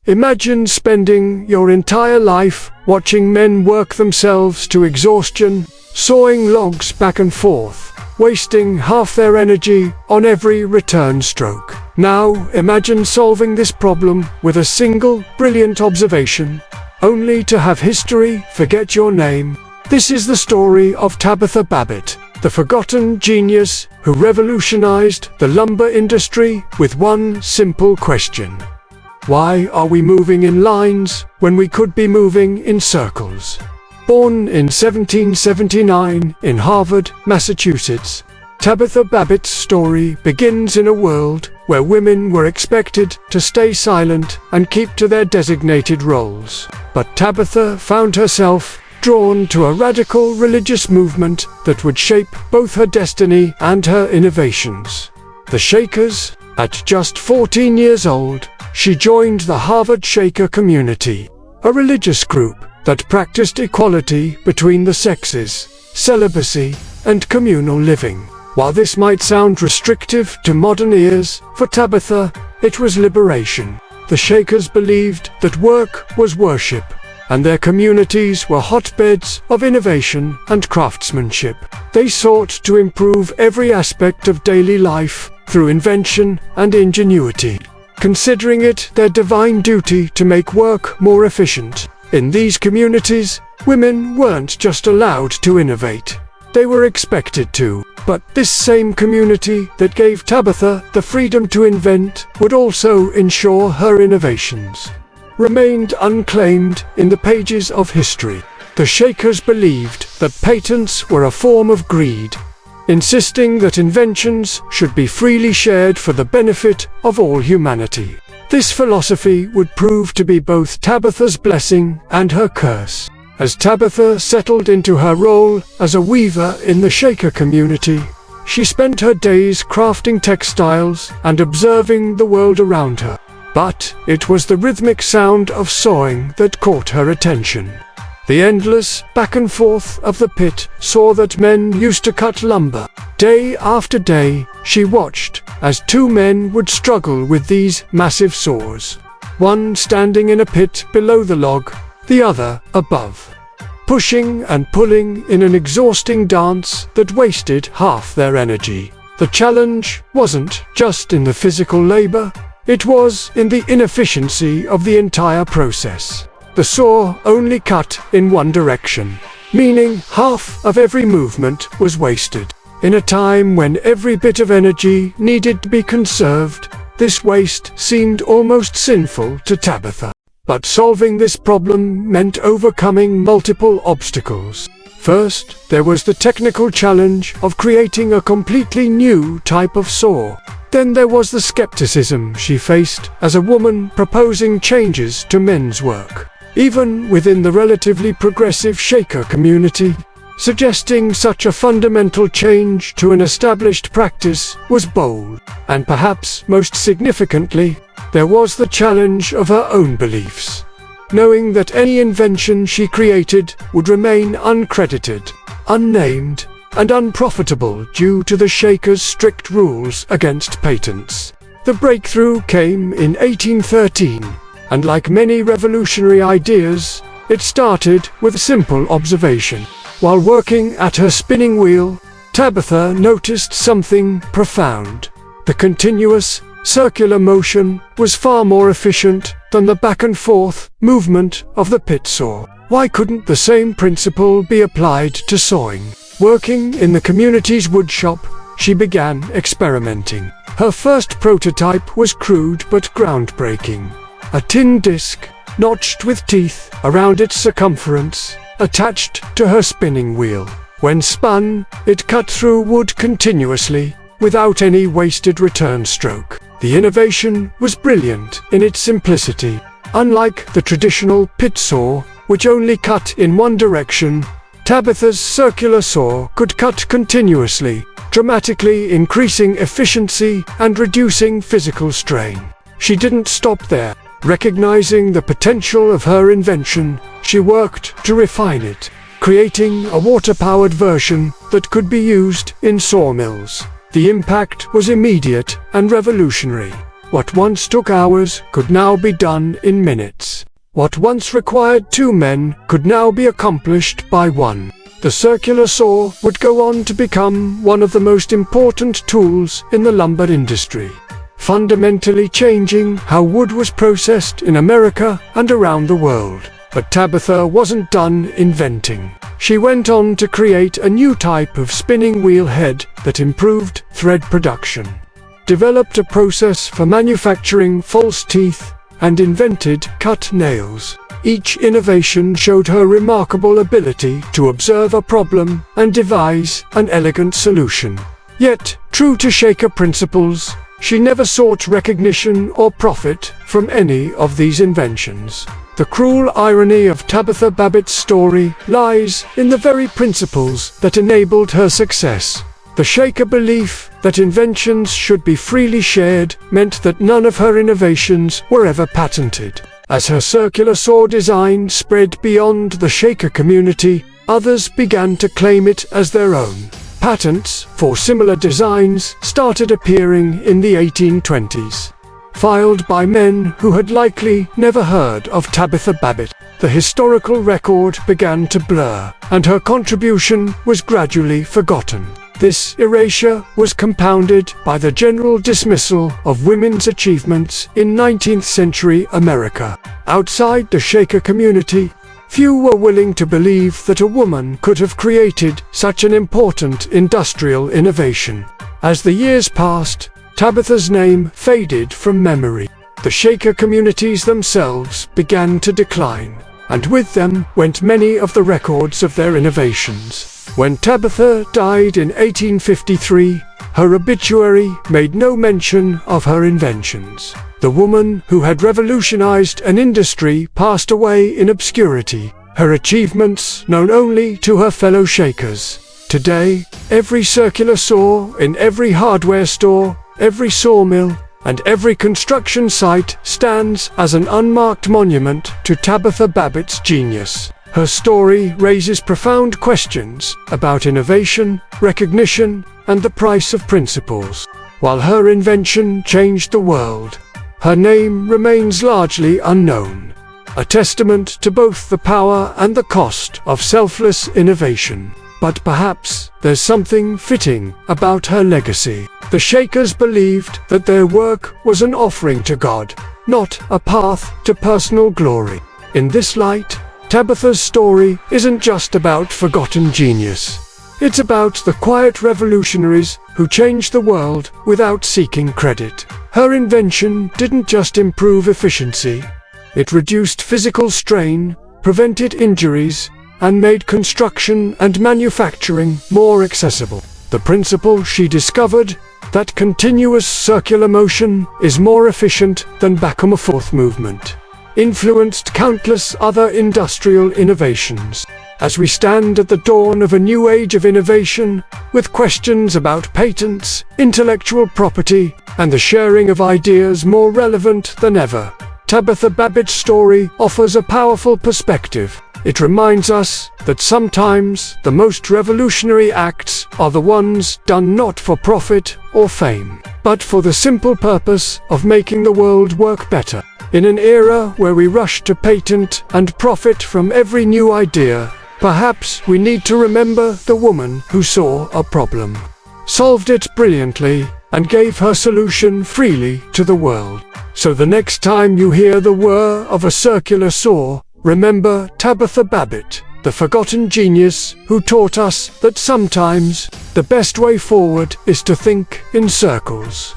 Imagine spending your entire life watching men work themselves to exhaustion, sawing logs back and forth, wasting half their energy on every return stroke. Now imagine solving this problem with a single brilliant observation, only to have history forget your name. This is the story of Tabitha Babbitt, the forgotten genius who revolutionized the lumber industry with one simple question. Why are we moving in lines when we could be moving in circles? Born in 1779 in Harvard, Massachusetts, Tabitha Babbitt's story begins in a world where women were expected to stay silent and keep to their designated roles. But Tabitha found herself drawn to a radical religious movement that would shape both her destiny and her innovations. The Shakers. At just 14 years old, she joined the Harvard Shaker community, a religious group that practiced equality between the sexes, celibacy, and communal living. While this might sound restrictive to modern ears, for Tabitha, it was liberation. The Shakers believed that work was worship, and their communities were hotbeds of innovation and craftsmanship. They sought to improve every aspect of daily life through invention and ingenuity, considering it their divine duty to make work more efficient. In these communities, women weren't just allowed to innovate, they were expected to. But this same community that gave Tabitha the freedom to invent would also ensure her innovations remained unclaimed in the pages of history. The Shakers believed that patents were a form of greed, insisting that inventions should be freely shared for the benefit of all humanity. This philosophy would prove to be both Tabitha's blessing and her curse. As Tabitha settled into her role as a weaver in the Shaker community, she spent her days crafting textiles and observing the world around her. But it was the rhythmic sound of sawing that caught her attention. The endless back and forth of the pit saw that men used to cut lumber. Day after day, she watched as two men would struggle with these massive saws, one standing in a pit below the log, the other above, pushing and pulling in an exhausting dance that wasted half their energy. The challenge wasn't just in the physical labor, it was in the inefficiency of the entire process. The saw only cut in one direction, meaning half of every movement was wasted. In a time when every bit of energy needed to be conserved, this waste seemed almost sinful to Tabitha. But solving this problem meant overcoming multiple obstacles. First, there was the technical challenge of creating a completely new type of saw. Then there was the skepticism she faced as a woman proposing changes to men's work, even within the relatively progressive Shaker community. Suggesting such a fundamental change to an established practice was bold, and perhaps most significantly, there was the challenge of her own beliefs. Knowing that any invention she created would remain uncredited, unnamed, and unprofitable due to the Shakers' strict rules against patents. The breakthrough came in 1813, and like many revolutionary ideas, it started with simple observation. While working at her spinning wheel, Tabitha noticed something profound. The continuous, circular motion was far more efficient than the back-and-forth movement of the pit saw. Why couldn't the same principle be applied to sawing? Working in the community's woodshop, she began experimenting. Her first prototype was crude but groundbreaking. A tin disc, notched with teeth around its circumference, attached to her spinning wheel. When spun, it cut through wood continuously, without any wasted return stroke. The innovation was brilliant in its simplicity. Unlike the traditional pit saw, which only cut in one direction, Tabitha's circular saw could cut continuously, dramatically increasing efficiency and reducing physical strain. She didn't stop there. Recognizing the potential of her invention, she worked to refine it, creating a water-powered version that could be used in sawmills. The impact was immediate and revolutionary. What once took hours could now be done in minutes. What once required 2 men could now be accomplished by 1. The circular saw would go on to become one of the most important tools in the lumber industry, fundamentally changing how wood was processed in America and around the world. But Tabitha wasn't done inventing. She went on to create a new type of spinning wheel head that improved thread production, developed a process for manufacturing false teeth, and invented cut nails. Each innovation showed her remarkable ability to observe a problem and devise an elegant solution. Yet, true to Shaker principles, she never sought recognition or profit from any of these inventions. The cruel irony of Tabitha Babbitt's story lies in the very principles that enabled her success. The Shaker belief that inventions should be freely shared meant that none of her innovations were ever patented. As her circular saw design spread beyond the Shaker community, others began to claim it as their own. Patents for similar designs started appearing in the 1820s, filed by men who had likely never heard of Tabitha Babbitt. The historical record began to blur, and her contribution was gradually forgotten. This erasure was compounded by the general dismissal of women's achievements in 19th century America. Outside the Shaker community, few were willing to believe that a woman could have created such an important industrial innovation. As the years passed, Tabitha's name faded from memory. The Shaker communities themselves began to decline, and with them went many of the records of their innovations. When Tabitha died in 1853, her obituary made no mention of her inventions. The woman who had revolutionized an industry passed away in obscurity, her achievements known only to her fellow Shakers. Today, every circular saw in every hardware store, every sawmill, and every construction site stands as an unmarked monument to Tabitha Babbitt's genius. Her story raises profound questions about innovation, recognition, and the price of principles. While her invention changed the world, her name remains largely unknown, a testament to both the power and the cost of selfless innovation. But perhaps there's something fitting about her legacy. The Shakers believed that their work was an offering to God, not a path to personal glory. In this light, Tabitha's story isn't just about forgotten genius. It's about the quiet revolutionaries who changed the world without seeking credit. Her invention didn't just improve efficiency. It reduced physical strain, prevented injuries, and made construction and manufacturing more accessible. The principle she discovered, that continuous circular motion is more efficient than back and forth movement, influenced countless other industrial innovations. As we stand at the dawn of a new age of innovation, with questions about patents, intellectual property, and the sharing of ideas more relevant than ever, Tabitha Babbitt's story offers a powerful perspective. It reminds us that sometimes the most revolutionary acts are the ones done not for profit or fame, but for the simple purpose of making the world work better. In an era where we rush to patent and profit from every new idea, perhaps we need to remember the woman who saw a problem, solved it brilliantly, and gave her solution freely to the world. So the next time you hear the whir of a circular saw, remember Tabitha Babbitt, the forgotten genius who taught us that sometimes the best way forward is to think in circles.